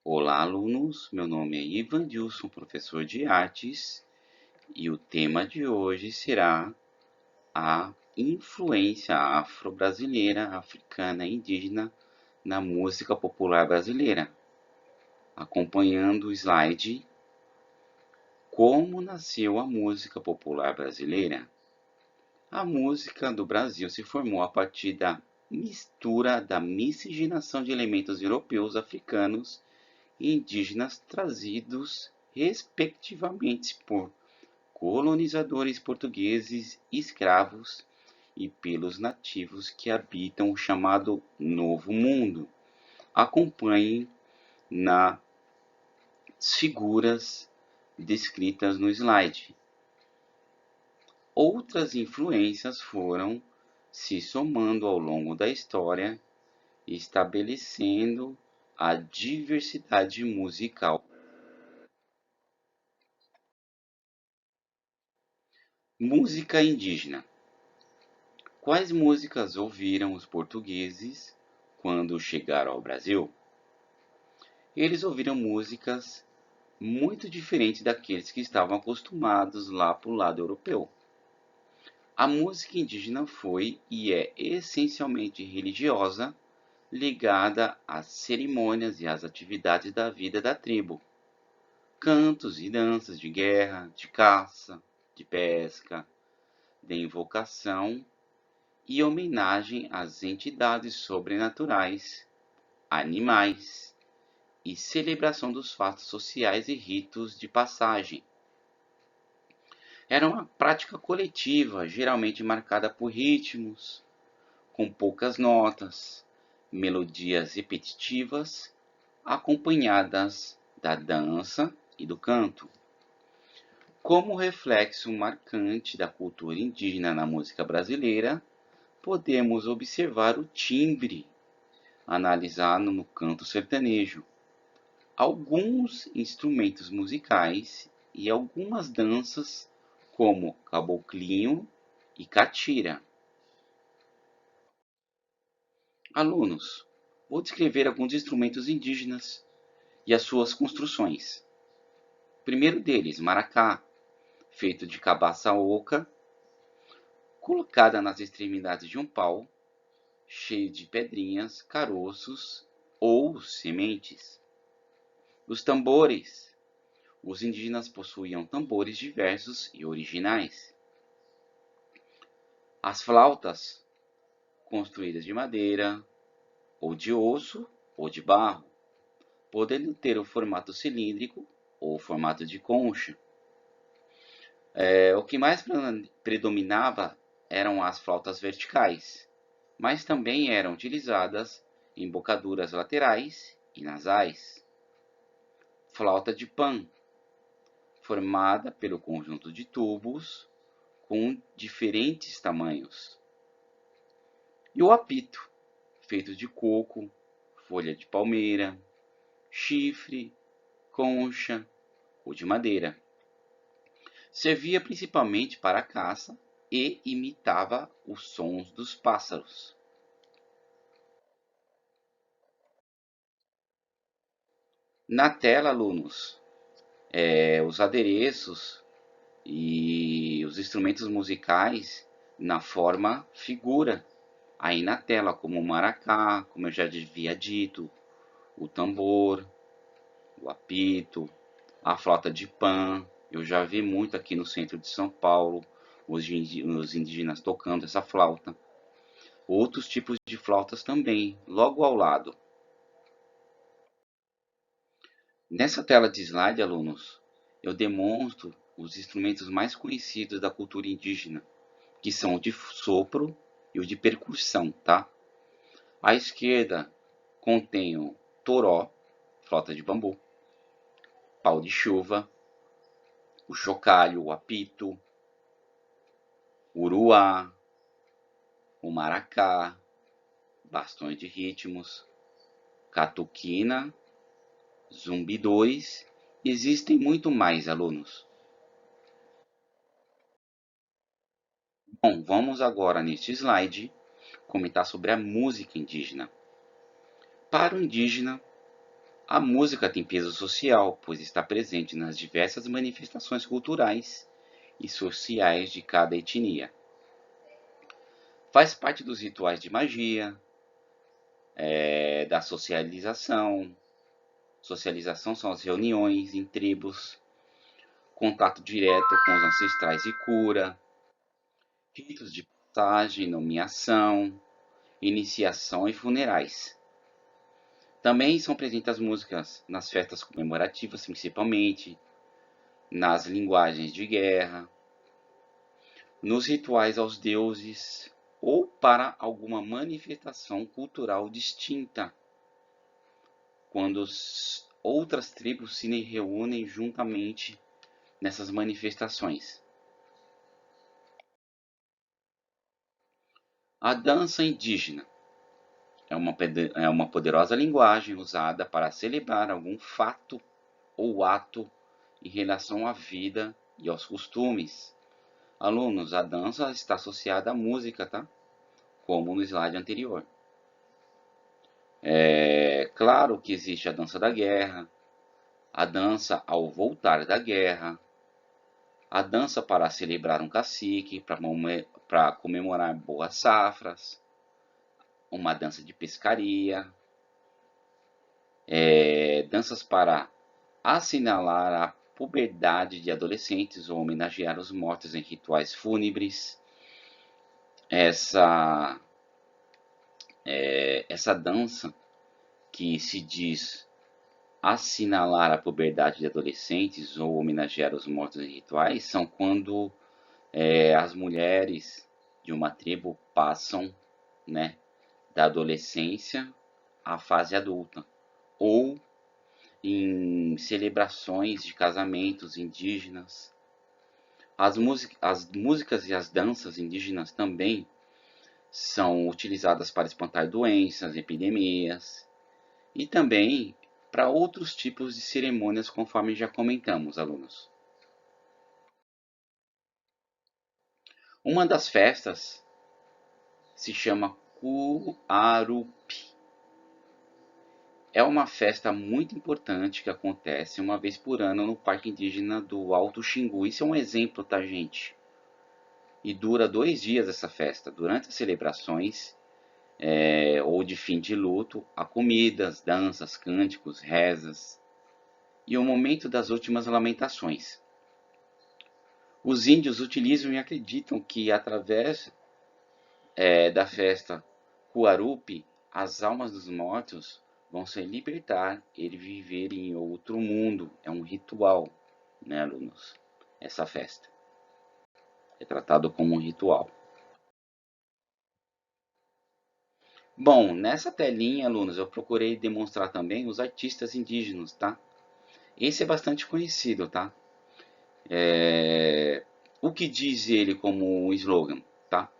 Olá, alunos! Meu nome é Ivan Dilson, professor de artes, e o tema de hoje será a influência afro-brasileira, africana e indígena na música popular brasileira. Acompanhando o slide, como nasceu a música popular brasileira? A música do Brasil se formou a partir da mistura da miscigenação de elementos europeus, africanos e indígenas trazidos respectivamente por colonizadores portugueses escravos e pelos nativos que habitam o chamado Novo Mundo. Acompanhem nas figuras descritas no slide. Outras influências foram se somando ao longo da história, estabelecendo a diversidade musical. Música indígena. Quais músicas ouviram os portugueses quando chegaram ao Brasil? Eles ouviram músicas muito diferentes daqueles que estavam acostumados lá para o lado europeu. A música indígena foi e é essencialmente religiosa, ligada às cerimônias e às atividades da vida da tribo. Cantos e danças de guerra, de caça, de pesca, de invocação e homenagem às entidades sobrenaturais, animais e celebração dos fatos sociais e ritos de passagem. Era uma prática coletiva, geralmente marcada por ritmos, com poucas notas, melodias repetitivas, acompanhadas da dança e do canto. Como reflexo marcante da cultura indígena na música brasileira, podemos observar o timbre analisado no canto sertanejo, alguns instrumentos musicais e algumas danças como caboclinho e catira. Alunos, vou descrever alguns instrumentos indígenas e as suas construções. O primeiro deles, maracá, feito de cabaça oca, colocada nas extremidades de um pau, cheio de pedrinhas, caroços ou sementes. Os tambores. Os indígenas possuíam tambores diversos e originais. As flautas, construídas de madeira, ou de osso, ou de barro, podendo ter o formato cilíndrico ou o formato de concha. O que mais predominava eram as flautas verticais, mas também eram utilizadas em bocaduras laterais e nasais. Flauta de pan, formada pelo conjunto de tubos com diferentes tamanhos. E o apito, feito de coco, folha de palmeira, chifre, concha ou de madeira. Servia principalmente para a caça e imitava os sons dos pássaros. Na tela, alunos, os adereços e os instrumentos musicais na forma figura aí na tela, como o maracá, como eu já havia dito, o tambor, o apito, a flauta de pan. Eu já vi muito aqui no centro de São Paulo, os indígenas tocando essa flauta. Outros tipos de flautas também, logo ao lado. Nessa tela de slide, alunos, eu demonstro os instrumentos mais conhecidos da cultura indígena, que são o de sopro e o de percussão, tá? À esquerda contém o toró, flauta de bambu, pau de chuva, o chocalho, o apito, o uruá, o maracá, bastões de ritmos, catuquina, zumbi 2, existem muito mais, alunos. Bom, vamos agora neste slide comentar sobre a música indígena. Para o indígena, A música tem peso social, pois está presente nas diversas manifestações culturais e sociais de cada etnia. Faz parte dos rituais de magia, da socialização. Socialização são as reuniões em tribos, contato direto com os ancestrais e cura, ritos de passagem, nomeação, iniciação e funerais. Também são presentes as músicas nas festas comemorativas, principalmente, nas linguagens de guerra, nos rituais aos deuses ou para alguma manifestação cultural distinta, quando outras tribos se reúnem juntamente nessas manifestações. A dança indígena é uma poderosa linguagem usada para celebrar algum fato ou ato em relação à vida e aos costumes. Alunos, a dança está associada à música, tá? Como no slide anterior. É claro que existe a dança da guerra, a dança ao voltar da guerra, a dança para celebrar um cacique, para comemorar boas safras, uma dança de pescaria, danças para assinalar a puberdade de adolescentes ou homenagear os mortos em rituais fúnebres. Essa dança que se diz assinalar a puberdade de adolescentes ou homenagear os mortos em rituais são quando as mulheres de uma tribo passam, né, da adolescência à fase adulta, ou em celebrações de casamentos indígenas. As músicas e as danças indígenas também são utilizadas para espantar doenças, epidemias e também para outros tipos de cerimônias, conforme já comentamos, alunos. Uma das festas se chama Cuarupi. É uma festa muito importante que acontece uma vez por ano no Parque Indígena do Alto Xingu. Isso é um exemplo, tá, gente? E dura 2 dias essa festa. Durante as celebrações ou de fim de luto, há comidas, danças, cânticos, rezas e o momento das últimas lamentações. Os índios utilizam e acreditam que através da festa Cuarupi, as almas dos mortos vão se libertar e viver em outro mundo. É um ritual, né, alunos? Essa festa é tratado como um ritual. Bom, nessa telinha, alunos, eu procurei demonstrar também os artistas indígenas, tá? Esse é bastante conhecido, tá? O que diz ele como um slogan, tá?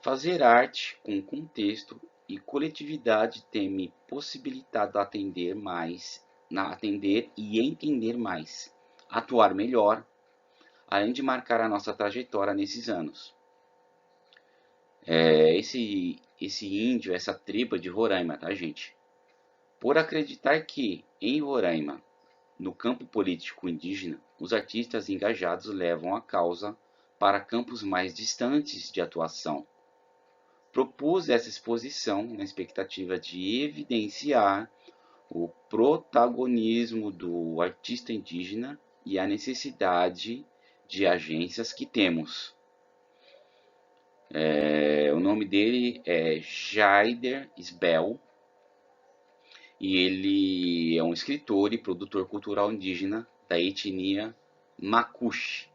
Fazer arte com contexto e coletividade tem me possibilitado atender e entender mais, atuar melhor, além de marcar a nossa trajetória nesses anos. Esse índio, essa tribo de Roraima, tá, gente? Por acreditar que, em Roraima, no campo político indígena, os artistas engajados levam a causa para campos mais distantes de atuação. Propus essa exposição na expectativa de evidenciar o protagonismo do artista indígena e a necessidade de agências que temos. O nome dele é Jaider Sbel e ele é um escritor e produtor cultural indígena da etnia Macuxe.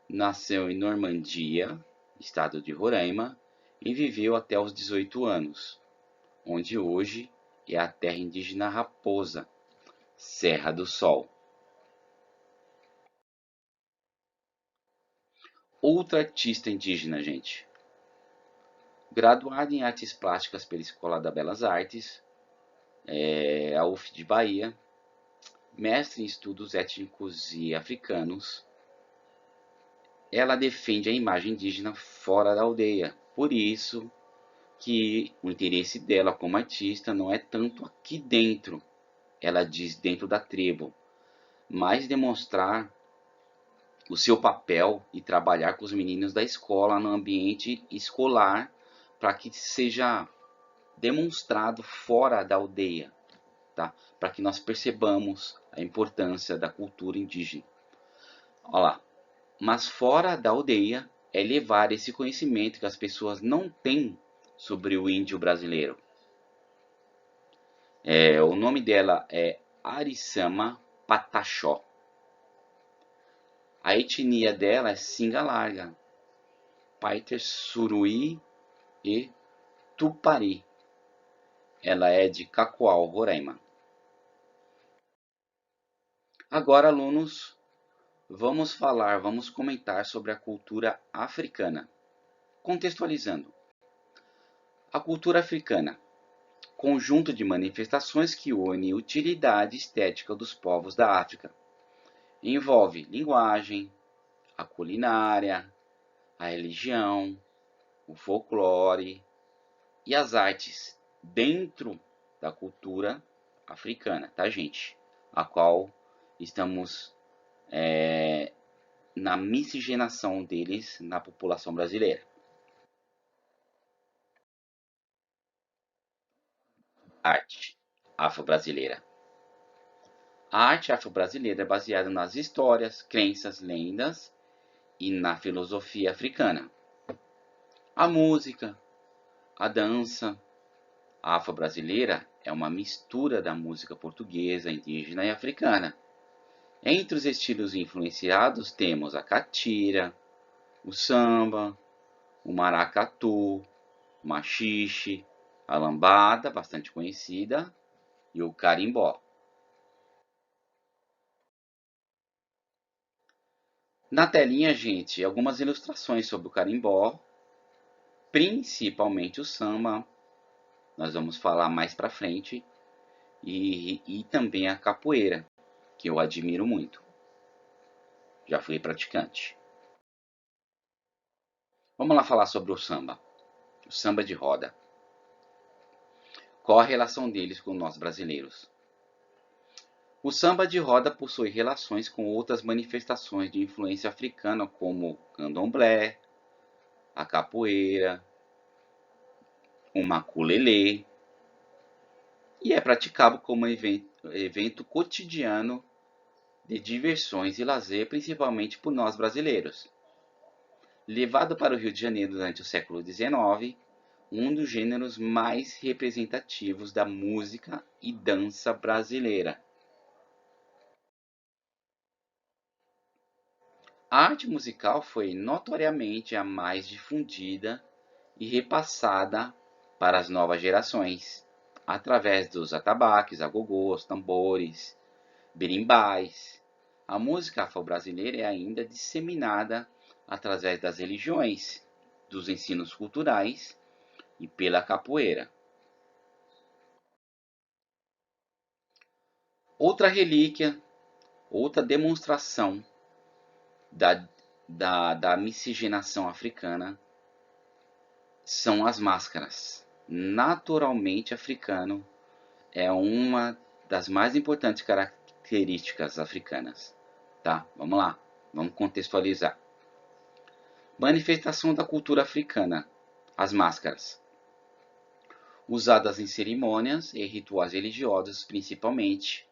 Nasceu em Normandia, estado de Roraima, e viveu até os 18 anos, onde hoje é a terra indígena Raposa, Serra do Sol. Outra artista indígena, gente. Graduada em Artes Plásticas pela Escola das Belas Artes, a UF de Bahia, mestre em Estudos Étnicos e Africanos, ela defende a imagem indígena fora da aldeia. Por isso que o interesse dela como artista não é tanto aqui dentro, ela diz dentro da tribo, mas demonstrar o seu papel e trabalhar com os meninos da escola no ambiente escolar para que seja demonstrado fora da aldeia, tá? Para que nós percebamos a importância da cultura indígena. Olha lá. Mas fora da aldeia é levar esse conhecimento que as pessoas não têm sobre o índio brasileiro. O nome dela é Arisama Pataxó. A etnia dela é Singa Larga, Paiter Suruí e Tupari. Ela é de Cacoal, Roraima. Agora, alunos, vamos comentar sobre a cultura africana. Contextualizando. A cultura africana, conjunto de manifestações que une utilidade estética dos povos da África. Envolve linguagem, a culinária, a religião, o folclore e as artes dentro da cultura africana, tá, gente? A qual estamos na miscigenação deles na população brasileira. Arte afro-brasileira. A arte afro-brasileira é baseada nas histórias, crenças, lendas e na filosofia africana. A música, a dança afro-brasileira é uma mistura da música portuguesa, indígena e africana. Entre os estilos influenciados temos a catira, o samba, o maracatu, o maxixe, a lambada, bastante conhecida, e o carimbó. Na telinha, gente, algumas ilustrações sobre o carimbó, principalmente o samba, nós vamos falar mais pra frente, e também a capoeira, que eu admiro muito. Já fui praticante. Vamos lá falar sobre o samba de roda. Qual a relação deles com nós brasileiros? O samba de roda possui relações com outras manifestações de influência africana, como o candomblé, a capoeira, o maculelê, e é praticado como evento cotidiano de diversões e lazer, principalmente por nós brasileiros. Levado para o Rio de Janeiro durante o século XIX, um dos gêneros mais representativos da música e dança brasileira. A arte musical foi notoriamente a mais difundida e repassada para as novas gerações, através dos atabaques, agogôs, tambores, berimbais. A música afro-brasileira é ainda disseminada através das religiões, dos ensinos culturais e pela capoeira. Outra relíquia, outra demonstração da miscigenação africana são as máscaras. Naturalmente africano é uma das mais importantes características africanas. Tá? Vamos lá, vamos contextualizar. Manifestação da cultura africana, as máscaras. Usadas em cerimônias e rituais religiosos principalmente,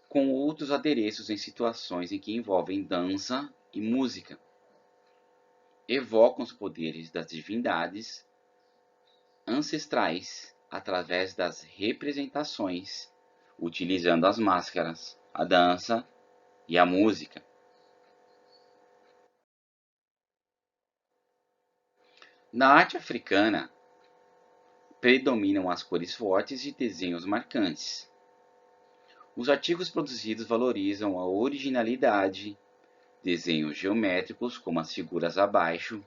com outros adereços em situações em que envolvem dança e música. Evocam os poderes das divindades ancestrais através das representações, utilizando as máscaras, a dança e a música. Na arte africana, predominam as cores fortes e desenhos marcantes. Os artigos produzidos valorizam a originalidade, desenhos geométricos como as figuras abaixo,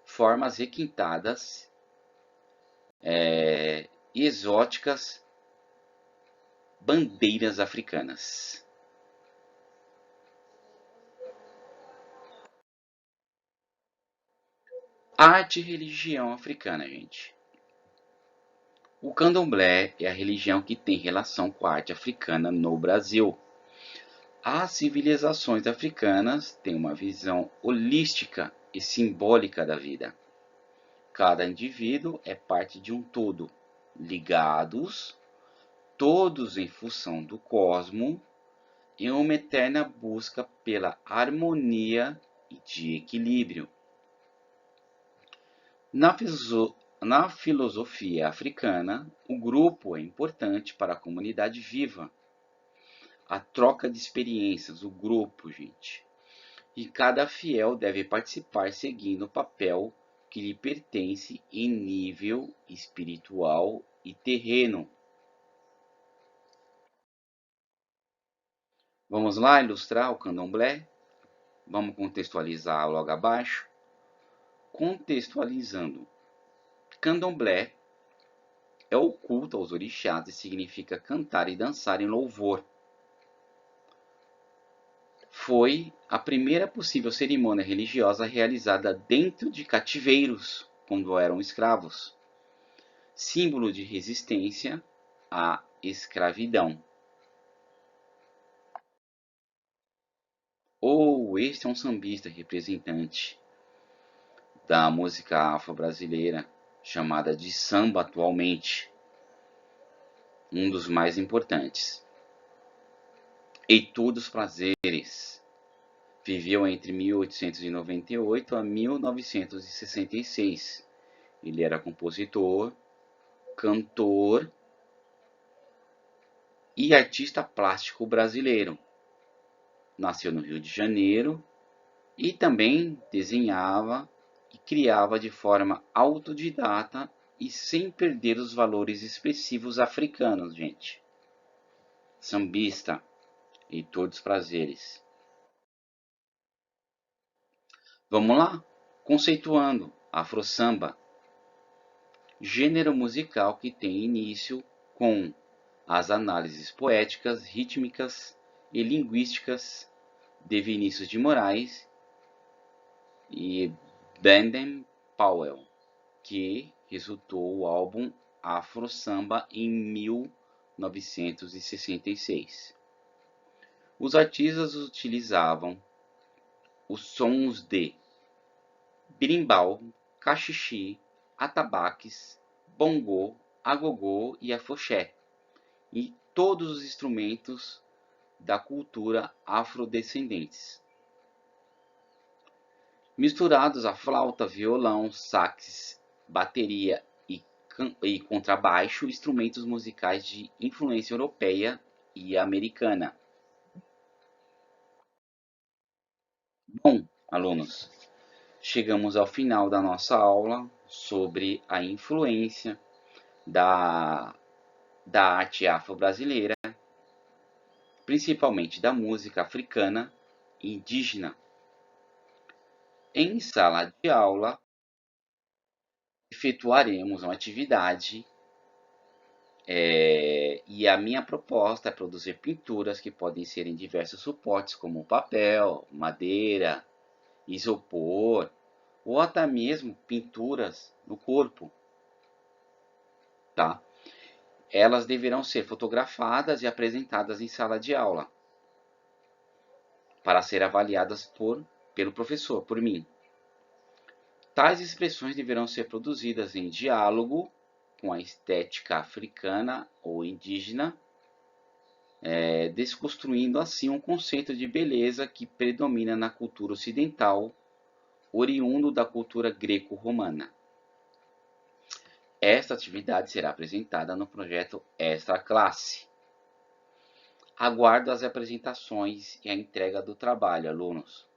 formas requintadas e exóticas, bandeiras africanas. Arte e religião africana, gente. O candomblé é a religião que tem relação com a arte africana no Brasil. As civilizações africanas têm uma visão holística e simbólica da vida. Cada indivíduo é parte de um todo, ligados, todos em função do cosmo, em uma eterna busca pela harmonia e de equilíbrio. Na filosofia africana, o grupo é importante para a comunidade viva. A troca de experiências, o grupo, gente. E cada fiel deve participar seguindo o papel que lhe pertence em nível espiritual e terreno. Vamos lá ilustrar o candomblé? Vamos contextualizar logo abaixo. Contextualizando. Candomblé é o culto aos orixás e significa cantar e dançar em louvor. Foi a primeira possível cerimônia religiosa realizada dentro de cativeiros, quando eram escravos, símbolo de resistência à escravidão. Este é um sambista representante da música afro-brasileira, chamada de samba atualmente, um dos mais importantes. Heitor dos Prazeres viveu entre 1898 a 1966. Ele era compositor, cantor e artista plástico brasileiro. Nasceu no Rio de Janeiro e também desenhava e criava de forma autodidata e sem perder os valores expressivos africanos, gente. Sambista, Heitor dos Prazeres. Vamos lá? Conceituando Afro Samba, gênero musical que tem início com as análises poéticas, rítmicas e linguísticas de Vinícius de Moraes e Baden Powell, que resultou o álbum Afro Samba em 1966. Os artistas utilizavam os sons de berimbau, cachixi, atabaques, bongô, agogô e afoxé, e todos os instrumentos da cultura afrodescendentes. Misturados a flauta, violão, sax, bateria e contrabaixo, instrumentos musicais de influência europeia e americana. Bom, alunos, chegamos ao final da nossa aula sobre a influência da arte afro-brasileira, principalmente da música africana e indígena. Em sala de aula, efetuaremos uma atividade e a minha proposta é produzir pinturas que podem ser em diversos suportes, como papel, madeira, isopor, ou até mesmo pinturas no corpo, tá? Elas deverão ser fotografadas e apresentadas em sala de aula, para ser avaliadas pelo professor, por mim. Tais expressões deverão ser produzidas em diálogo com a estética africana ou indígena, desconstruindo assim um conceito de beleza que predomina na cultura ocidental, oriundo da cultura greco-romana. Esta atividade será apresentada no projeto Extra Classe. Aguardo as apresentações e a entrega do trabalho, alunos.